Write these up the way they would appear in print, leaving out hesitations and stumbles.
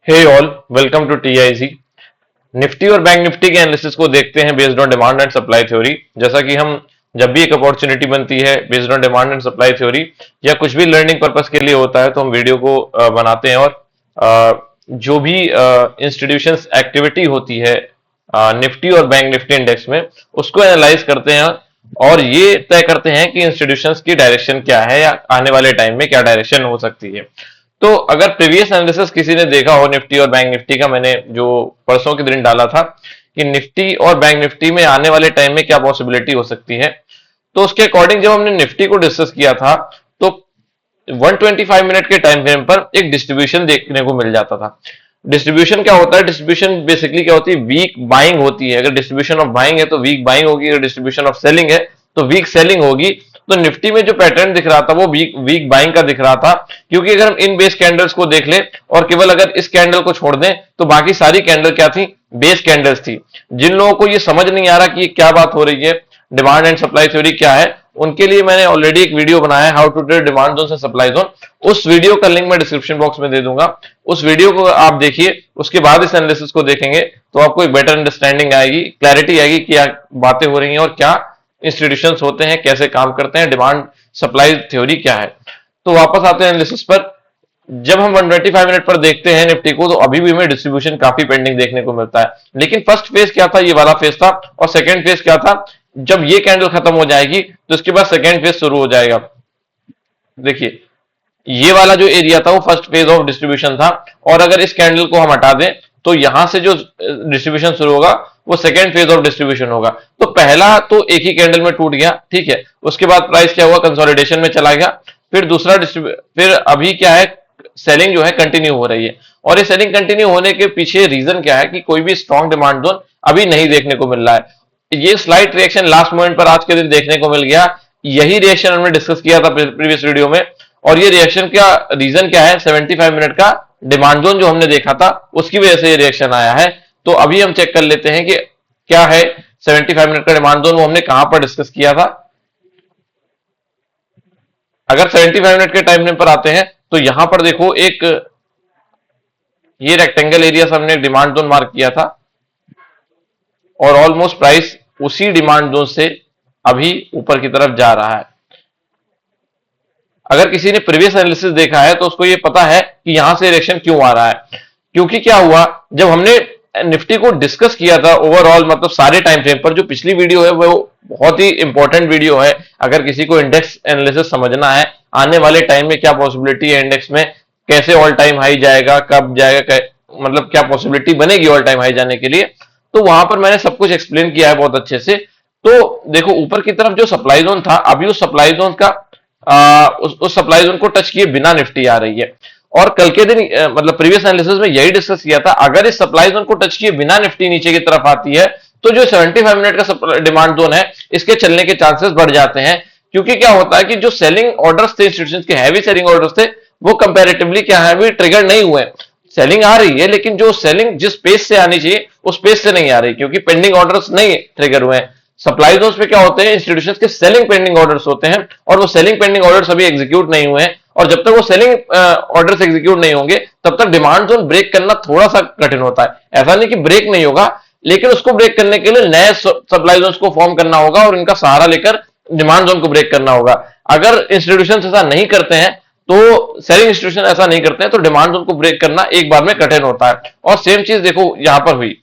Hey all, welcome to TIG. Nifty और bank Nifty के analysis को देखते हैं based on demand and supply theory. जैसा कि हम जब भी एक अपॉर्चुनिटी बनती है based on demand and supply theory या कुछ भी लर्निंग पर्पस के लिए होता है तो हम वीडियो को बनाते हैं और जो भी इंस्टीट्यूशंस एक्टिविटी होती है निफ्टी और बैंक निफ्टी इंडेक्स में उसको एनालाइज करते हैं और ये तय करते हैं कि इंस्टीट्यूशंस की डायरेक्शन क्या है या आने वाले टाइम में क्या डायरेक्शन हो सकती है। तो अगर प्रीवियस एनालिसिस किसी ने देखा हो निफ्टी और बैंक निफ्टी का, मैंने जो परसों के दिन डाला था कि निफ्टी और बैंक निफ्टी में आने वाले टाइम में क्या पॉसिबिलिटी हो सकती है, तो उसके अकॉर्डिंग जब हमने निफ्टी को डिस्कस किया था तो 125 मिनट के टाइम फ्रेम पर एक डिस्ट्रीब्यूशन देखने को मिल जाता था। डिस्ट्रीब्यूशन क्या होता है? डिस्ट्रीब्यूशन बेसिकली क्या होती है? वीक बाइंग होती है। अगर डिस्ट्रीब्यूशन ऑफ बाइंग है तो वीक बाइंग होगी, अगर डिस्ट्रीब्यूशन ऑफ सेलिंग है तो वीक सेलिंग होगी। तो निफ्टी में जो पैटर्न दिख रहा था वो वीक बाइंग का दिख रहा था, क्योंकि अगर हम इन बेस कैंडल्स को देख ले और केवल अगर इस कैंडल को छोड़ दें तो बाकी सारी कैंडल क्या थी? बेस कैंडल्स थी। जिन लोगों को ये समझ नहीं आ रहा कि क्या बात हो रही है, डिमांड एंड सप्लाई थ्योरी क्या है, उनके लिए मैंने ऑलरेडी एक वीडियो बनाया है, how to trade demand zone से सप्लाई जोन। उस वीडियो का लिंक मैं डिस्क्रिप्शन बॉक्स में दे दूंगा। उस वीडियो को आप देखिए, उसके बाद इस एनालिसिस को देखेंगे तो आपको एक बेटर अंडरस्टैंडिंग आएगी, क्लैरिटी आएगी कि क्या बातें हो रही हैं और क्या इंस्टीट्यूशंस होते हैं, कैसे काम करते हैं, डिमांड सप्लाई थ्योरी क्या है। तो वापस आते हैं एनालिसिस पर। जब हम 125 मिनट पर देखते हैं निफ्टी को तो अभी भी हमें डिस्ट्रीब्यूशन काफी पेंडिंग देखने को मिलता है। लेकिन फर्स्ट फेज क्या था? ये वाला फेज था। और सेकंड फेज क्या था? जब ये कैंडल खत्म हो जाएगी तो इसके बाद सेकंड फेज शुरू हो जाएगा। देखिए, ये वाला जो एरिया था वो फर्स्ट फेज ऑफ डिस्ट्रीब्यूशन था, और अगर इस कैंडल को हम हटा दें तो यहां से जो डिस्ट्रीब्यूशन शुरू होगा वो सेकंड फेज ऑफ डिस्ट्रीब्यूशन होगा। तो पहला तो एक ही कैंडल में टूट गया, ठीक है। उसके बाद प्राइस क्या हुआ? कंसोलिडेशन में चला गया। फिर दूसरा फिर अभी क्या है? सेलिंग जो है कंटिन्यू हो रही है। और ये सेलिंग कंटिन्यू होने के पीछे रीजन क्या है कि कोई भी स्ट्रॉन्ग डिमांड जोन अभी नहीं देखने को मिल रहा है। ये स्लाइट रिएक्शन लास्ट मोमेंट पर आज के दिन देखने को मिल गया। यही रिएक्शन हमने डिस्कस किया था प्रीवियस वीडियो में। और ये रिएक्शन का रीजन क्या है? 75 मिनट का डिमांड जोन जो हमने देखा था उसकी वजह से ये रिएक्शन आया है। तो अभी हम चेक कर लेते हैं कि क्या है 75 मिनट का डिमांड जोन, वो हमने कहां पर डिस्कस किया था। अगर 75 मिनट के टाइम फ्रेम पर आते हैं तो यहां पर देखो, एक ये रेक्टेंगल एरिया से हमने डिमांड जोन मार्क किया था और ऑलमोस्ट प्राइस उसी डिमांड जोन से अभी ऊपर की तरफ जा रहा है। अगर किसी ने प्रीवियस एनालिसिस देखा है तो उसको ये पता है कि यहां से रिएक्शन क्यों आ रहा है। क्योंकि क्या हुआ, जब हमने निफ्टी को डिस्कस किया था ओवरऑल, मतलब सारे टाइम फ्रेम पर, जो पिछली वीडियो है वो बहुत ही इंपॉर्टेंट वीडियो है। अगर किसी को इंडेक्स एनालिसिस समझना है, आने वाले टाइम में क्या पॉसिबिलिटी है इंडेक्स में, कैसे ऑल टाइम हाई जाएगा, कब जाएगा, मतलब क्या पॉसिबिलिटी बनेगी ऑल टाइम हाई जाने के लिए, तो वहां पर मैंने सब कुछ एक्सप्लेन किया है बहुत अच्छे से। तो देखो, ऊपर की तरफ जो सप्लाई जोन था, अभी उस सप्लाई जोन का उस सप्लाई जोन को टच किए बिना निफ्टी आ रही है। और कल के दिन मतलब प्रीवियस एनालिसिस में यही डिस्कस किया था, अगर इस सप्लाई जोन को टच किए बिना निफ्टी नीचे की तरफ आती है तो जो 75 मिनट का डिमांड जोन है इसके चलने के चांसेस बढ़ जाते हैं। क्योंकि क्या होता है कि जो सेलिंग ऑर्डर्स थे, इंस्टीट्यूशंस के हैवी सेलिंग ऑर्डर्स थे, वो कंपैरेटिवली क्या है, अभी ट्रिगर नहीं हुए। सेलिंग आ रही है लेकिन जो सेलिंग जिस पेस से आनी चाहिए उस पेस से नहीं आ रही, क्योंकि पेंडिंग ऑर्डर्स नहीं ट्रिगर हुए हैं। सप्लाई जोन्स पे क्या होते हैं? इंस्टीट्यूशंस के सेलिंग पेंडिंग ऑर्डर्स होते हैं और वो सेलिंग पेंडिंग ऑर्डर्स अभी एग्जीक्यूट नहीं हुए हैं। और जब तक वो सेलिंग ऑर्डर्स एग्जीक्यूट नहीं होंगे तब तक डिमांड जोन ब्रेक करना थोड़ा सा कठिन होता है। ऐसा नहीं कि ब्रेक नहीं होगा, लेकिन उसको ब्रेक करने के लिए नए सप्लाई जोन्स को फॉर्म करना होगा और इनका सहारा लेकर डिमांड जोन को ब्रेक करना होगा। अगर इंस्टीट्यूशन ऐसा नहीं करते हैं, तो सेलिंग इंस्टीट्यूशन ऐसा नहीं करते हैं, तो डिमांड जोन को ब्रेक करना एक बार में कठिन होता है। और सेम चीज देखो यहां पर हुई,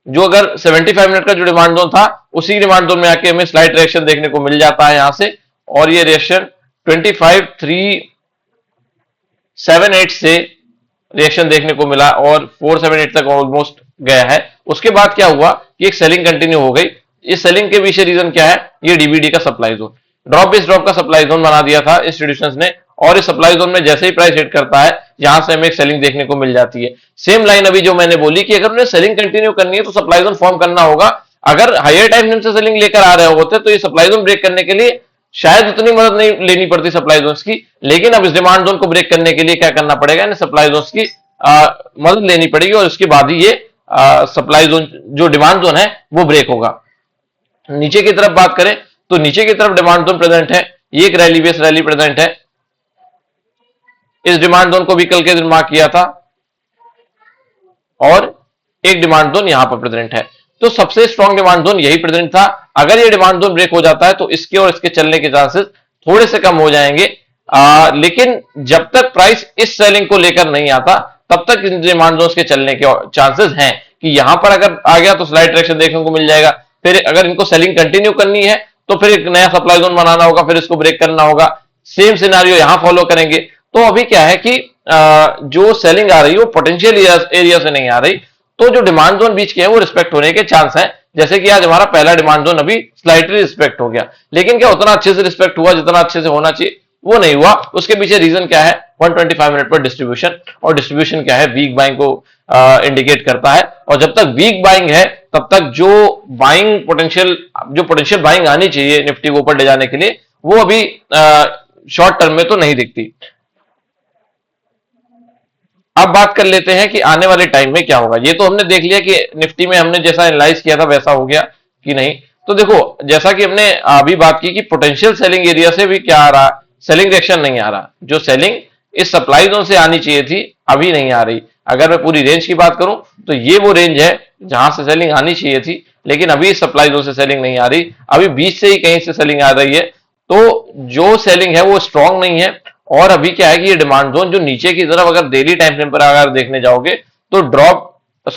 जो अगर 75 मिनट का जो डिमांड जोन था उसी डिमांड जोन में आके हमें स्लाइड रिएक्शन देखने को मिल जाता है यहां से। और ये रिएक्शन 25,378 से रिएक्शन देखने को मिला और 478 तक ऑलमोस्ट गया है। उसके बाद क्या हुआ कि एक सेलिंग कंटिन्यू हो गई। इस सेलिंग के पीछे रीजन क्या है? ये डीबीडी का supply zone, drop base drop का सप्लाई जोन बना दिया था इंस्टीट्यूशंस ने। और इस सप्लाई जोन में जैसे ही प्राइस हिट करता है, यहां से हमें एक सेलिंग देखने को मिल जाती है। सेम लाइन अभी जो मैंने बोली कि अगर उन्हें सेलिंग कंटिन्यू करनी है तो सप्लाई जोन फॉर्म करना होगा। अगर हायर टाइम फ्रेम से सेलिंग लेकर आ रहे होते तो ये सप्लाई जोन ब्रेक करने के लिए शायद उतनी मदद नहीं लेनी पड़ती सप्लाई जोन्स की। लेकिन अब इस डिमांड जोन को ब्रेक करने के लिए क्या करना पड़ेगा? इन सप्लाई जोन्स की मदद लेनी पड़ेगी और उसके बाद ही ये सप्लाई जोन, जो डिमांड जोन है, वो ब्रेक होगा। नीचे की तरफ बात करें तो नीचे की तरफ डिमांड जोन प्रेजेंट है, ये एक रैली बेस रैली प्रेजेंट है। इस डिमांड जोन को भी कल के दिन मार्क किया था और एक डिमांड जोन यहां पर प्रेजेंट है। तो सबसे स्ट्रॉन्ग डिमांड जोन यही प्रेजेंट था। अगर ये डिमांड जोन ब्रेक हो जाता है तो इसके और इसके चलने के चांसेस थोड़े से कम हो जाएंगे। लेकिन जब तक प्राइस इस सेलिंग को लेकर नहीं आता तब तक इन डिमांड जोन के चलने के चांसेस हैं कि यहां पर अगर आ गया तो स्लाइड डायरेक्शन देखने को मिल जाएगा। फिर अगर इनको सेलिंग कंटिन्यू करनी है तो फिर एक नया सप्लाई जोन बनाना होगा, फिर इसको ब्रेक करना होगा। सेम सिनारियो यहां फॉलो करेंगे। तो अभी क्या है कि जो सेलिंग आ रही है वो पोटेंशियल एरिया से नहीं आ रही, तो जो डिमांड जोन बीच के है वो रिस्पेक्ट होने के चांस है। जैसे कि आज हमारा पहला डिमांड जोन अभी स्लाइटली रिस्पेक्ट हो गया, लेकिन क्या उतना अच्छे से रिस्पेक्ट हुआ जितना अच्छे से होना चाहिए वो नहीं हुआ। उसके पीछे रीजन क्या है? 125 मिनट पर डिस्ट्रीब्यूशन, और डिस्ट्रीब्यूशन क्या है? वीक बाइंग को इंडिकेट करता है। और जब तक वीक बाइंग है तब तक जो पोटेंशियल बाइंग आनी चाहिए निफ्टी को ऊपर ले जाने के लिए वो अभी शॉर्ट टर्म में तो नहीं दिखती। अब बात कर लेते हैं कि आने वाले टाइम में क्या होगा। ये तो हमने देख लिया कि निफ्टी में हमने जैसा एनालाइज किया था वैसा हो गया कि नहीं। तो देखो, जैसा कि हमने अभी बात की कि पोटेंशियल सेलिंग एरिया से भी क्या आ रहा, सेलिंग रिएक्शन नहीं आ रहा। जो सेलिंग इस सप्लाई जोन से आनी चाहिए थी अभी नहीं आ रही। अगर मैं पूरी रेंज की बात करूं तो ये वो रेंज है जहां से सेलिंग आनी चाहिए थी, लेकिन अभी इस सप्लाई जोन से सेलिंग नहीं आ रही। अभी बीच से ही कहीं से सेलिंग आ रही है, तो जो सेलिंग है वो स्ट्रांग नहीं है। और अभी क्या है कि ये डिमांड जोन जो नीचे की तरफ अगर डेली टाइम फ्रेम पर अगर देखने जाओगे तो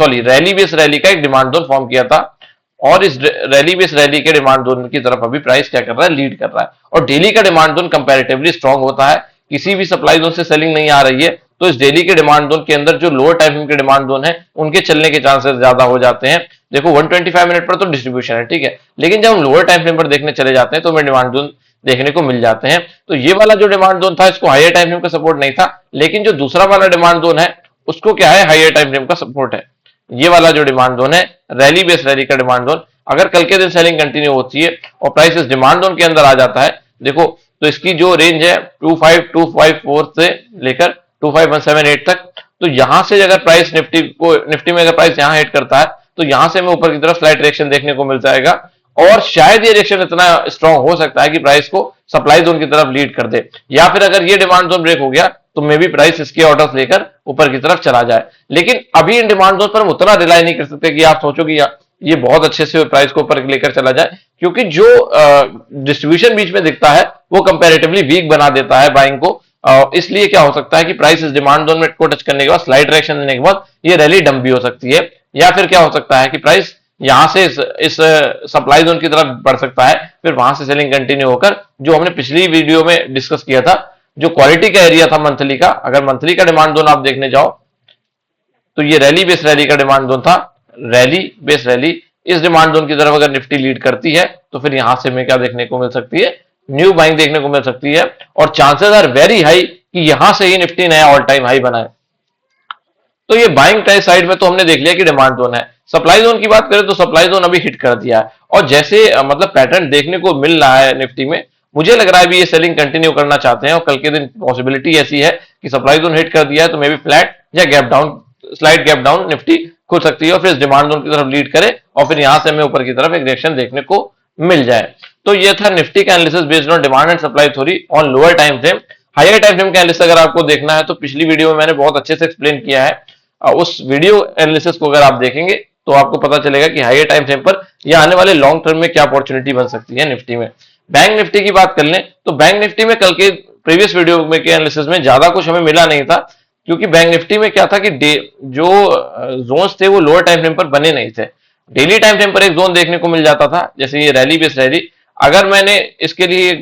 रैली बेस रैली का एक डिमांड जोन फॉर्म किया था, और इस रैली बेस रैली के डिमांड जोन की तरफ अभी प्राइस क्या कर रहा है? लीड कर रहा है। और डेली का डिमांड जोन कंपैरेटिवली स्ट्रांग होता है। किसी भी सप्लाई जोन से सेलिंग नहीं आ रही है तो इस डेली के डिमांड जोन के अंदर जो लोअर टाइम फ्रेम के डिमांड जोन है उनके चलने के चांसेस ज्यादा हो जाते हैं। देखो 125 मिनट पर तो डिस्ट्रीब्यूशन है, ठीक है, लेकिन जब हम लोअर टाइम फ्रेम पर देखने चले जाते हैं तो हमें डिमांड जोन देखने को मिल जाते हैं। तो ये वाला जो डिमांड जोन था इसको हायर टाइम फ्रेम का सपोर्ट नहीं था, लेकिन जो दूसरा वाला डिमांड जोन है उसको क्या है? हायर टाइम फ्रेम का सपोर्ट है। ये वाला जो डिमांड जोन है रैली बेस रैली का डिमांड जोन, अगर कल के दिन सेलिंग कंटिन्यू होती है और प्राइस इस डिमांड जोन के अंदर आ जाता है, देखो तो इसकी जो रेंज है 25254 से लेकर 25178 तक, तो यहां से अगर प्राइस निफ्टी में अगर प्राइस यहां हिट करता है तो यहां से हमें ऊपर की तरफ स्लाइड रिएक्शन देखने को मिल जाएगा। और शायद ये रिएक्शन इतना स्ट्रांग हो सकता है कि प्राइस को सप्लाई जोन की तरफ लीड कर दे, या फिर अगर ये डिमांड जोन ब्रेक हो गया तो मे भी प्राइस इसके ऑर्डर्स लेकर ऊपर की तरफ चला जाए। लेकिन अभी इन डिमांड जोन पर हम उतना रिलाई नहीं कर सकते कि आप सोचो कि ये बहुत अच्छे से प्राइस को ऊपर लेकर चला जाए, क्योंकि जो डिस्ट्रीब्यूशन बीच में दिखता है वो कंपैरेटिवली वीक बना देता है बाइंग को। इसलिए क्या हो सकता है कि प्राइस इस डिमांड जोन में को टच करने के बाद स्लाइड डायरेक्शन देने के बाद ये रैली डंप भी हो सकती है, या फिर क्या हो सकता है कि प्राइस यहां से इस सप्लाई जोन की तरफ बढ़ सकता है, फिर वहां से सेलिंग कंटिन्यू होकर जो हमने पिछली वीडियो में डिस्कस किया था, जो क्वालिटी का एरिया था मंथली का, अगर मंथली का डिमांड जोन आप देखने जाओ तो ये रैली बेस रैली का डिमांड जोन था। रैली बेस रैली, इस डिमांड जोन की तरफ अगर निफ्टी लीड करती है तो फिर यहां से हमें क्या देखने को मिल सकती है? न्यू बाइंग देखने को मिल सकती है, और चांसेस आर वेरी हाई कि यहां से ही निफ्टी नया ऑल टाइम हाई बनाए। तो ये बाइंग प्राइस साइड में तो हमने देख लिया कि डिमांड जोन है। सप्लाई जोन की बात करें तो सप्लाई जोन अभी हिट कर दिया है, और जैसे मतलब पैटर्न देखने को मिल रहा है निफ्टी में, मुझे लग रहा है भी ये सेलिंग कंटिन्यू करना चाहते हैं, और कल के दिन पॉसिबिलिटी ऐसी है कि सप्लाई जोन हिट कर दिया है तो मे बी फ्लैट या gap down, slide gap down Nifty खुल सकती है और फिर इस डिमांड जोन की तरफ लीड करे, और फिर यहां से हमें ऊपर की तरफ एक रिएक्शन देखने को मिल जाए। तो ये था निफ्टी का analysis based on demand and supply theory on lower time frame. Higher time frame का एनालिसिस अगर आपको देखना है तो पिछली वीडियो में मैंने बहुत अच्छे से एक्सप्लेन किया है। उस वीडियो एनालिसिस को अगर आप देखेंगे तो आपको पता चलेगा कि हायर टाइम फ्रेम पर या आने वाले लॉन्ग टर्म में क्या अपॉर्चुनिटी बन सकती है निफ्टी में। बैंक निफ्टी की बात कर लें तो बैंक निफ्टी में कल के प्रीवियस वीडियो में के एनालिसिस में ज्यादा कुछ हमें मिला नहीं था, क्योंकि बैंक निफ्टी में क्या था कि जो जोन्स थे वो लोअर टाइम फ्रेम पर बने नहीं थे। डेली टाइम फ्रेम पर एक जोन देखने को मिल जाता था, जैसे ये रैली बेस रैली। अगर मैंने इसके लिए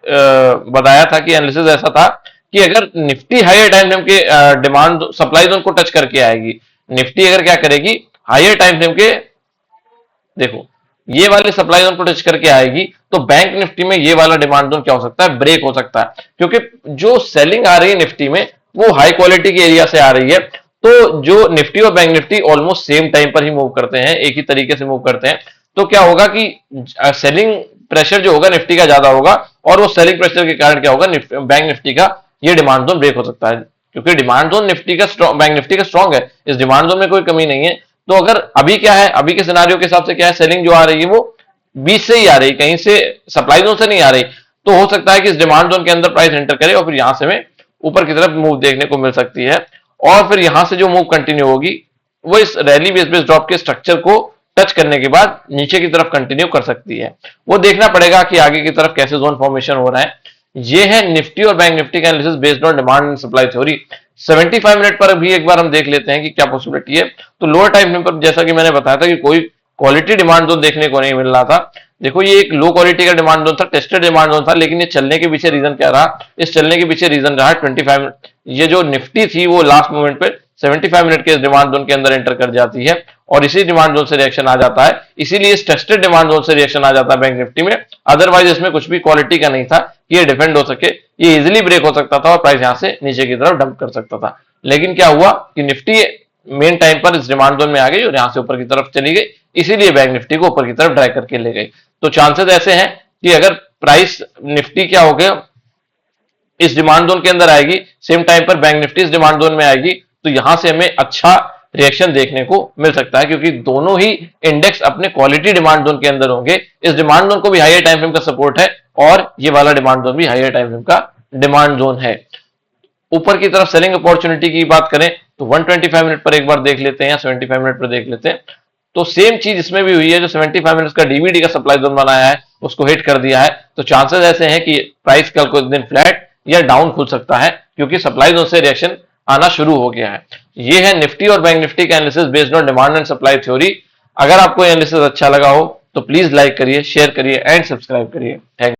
बताया था कि एनालिसिस ऐसा था कि अगर निफ्टी हायर टाइम फ्रेम के डिमांड सप्लाई जोन को टच करके आएगी, निफ्टी अगर क्या करेगी हायर टाइम फ्रेम के, देखो ये वाले सप्लाई जोन को टच करके आएगी तो बैंक निफ्टी में ये वाला डिमांड जोन क्या हो सकता है? ब्रेक हो सकता है, क्योंकि जो सेलिंग आ रही है निफ्टी में वो हाई क्वालिटी के एरिया से आ रही है। तो जो निफ्टी और bank Nifty almost same time पर ही मूव करते हैं, एक ही तरीके से मूव करते हैं, तो क्या होगा कि सेलिंग प्रेशर जो होगा निफ्टी का ज्यादा होगा, और वो सेलिंग प्रेशर के कारण क्या होगा बैंक निफ्टी का ये डिमांड जोन ब्रेक हो सकता है, क्योंकि डिमांड जोन निफ्टी का स्ट्रॉन्ग, बैंक निफ्टी का स्ट्रॉन्ग है, इस डिमांड जोन में कोई कमी नहीं है। तो अगर अभी क्या है, अभी के सिनारियो के हिसाब से क्या है, सेलिंग जो आ रही है वो बीच से ही आ रही, कहीं से सप्लाई जोन से नहीं आ रही, तो हो सकता है कि इस डिमांड जोन के अंदर प्राइस एंटर करे और फिर यहां से हमें ऊपर की तरफ मूव देखने को मिल सकती है, और फिर यहां से जो मूव कंटिन्यू होगी वो इस रैली बेस ड्रॉप के स्ट्रक्चर को टच करने के बाद नीचे की तरफ कंटिन्यू कर सकती है। वो देखना पड़ेगा कि आगे की तरफ कैसे जोन फॉर्मेशन हो रहा है। ये है निफ्टी और बैंक निफ्टी का analysis based on demand and supply theory. 75 minute पर भी एक बार हम देख लेते हैं कि क्या पॉसिबिलिटी है। तो लोअर टाइम फ्रेम पर जैसा कि मैंने बताया था कि कोई क्वालिटी डिमांड जोन देखने को नहीं मिल रहा था। देखो ये एक लो क्वालिटी का डिमांड जोन था, टेस्टेड डिमांड जोन था, लेकिन ये चलने के पीछे रीजन क्या रहा? इस चलने के पीछे रीजन रहा 25, ये जो निफ्टी थी वो लास्ट मोमेंट पे 75 मिनट के डिमांड जोन के अंदर एंटर कर जाती है और इसी डिमांड जोन से रिएक्शन आ जाता है। इसीलिए इस टेस्टेड डिमांड जोन से रिएक्शन आ जाता है बैंक निफ्टी में। अदरवाइज इसमें कुछ भी क्वालिटी का नहीं था कि ये डिफेंड हो सके, ये इजिली ब्रेक हो सकता था और प्राइस यहां से नीचे की तरफ डंप कर सकता था। लेकिन क्या हुआ कि निफ्टी मेन टाइम पर इस डिमांड जोन में आ गई और यहां से ऊपर की तरफ चली गई, इसीलिए बैंक निफ्टी को ऊपर की तरफ ड्राइव करके ले गई। तो चांसेस ऐसे हैं कि अगर प्राइस निफ्टी क्या हो गया इस डिमांड जोन के अंदर आएगी, सेम टाइम पर बैंक निफ्टी इस डिमांड जोन में आएगी, तो यहां से हमें अच्छा रिएक्शन देखने को मिल सकता है, क्योंकि दोनों ही इंडेक्स अपने क्वालिटी डिमांड जोन के अंदर होंगे। इस डिमांड जोन को भी हायर टाइम फ्रेम का सपोर्ट है और ये वाला डिमांड जोन भी हायर टाइम फ्रेम का डिमांड जोन है। ऊपर की तरफ सेलिंग अपॉर्चुनिटी की बात करें तो 125 मिनट पर एक बार देख लेते हैं या 75 मिनट पर देख लेते हैं। तो सेम चीज इसमें भी हुई है, जो 75 मिनट्स का डीवीडी का सप्लाई जोन बनाया है उसको हिट कर दिया है। तो चांसेस ऐसे हैं कि प्राइस कल को दिन फ्लैट या डाउन खुल सकता है, क्योंकि सप्लाई जोन से रिएक्शन आना शुरू हो गया है। ये है निफ्टी और बैंक निफ्टी का analysis based on demand and supply theory. अगर आपको एनालिसिस अच्छा लगा हो तो प्लीज लाइक करिए, शेयर करिए एंड सब्सक्राइब करिए। थैंक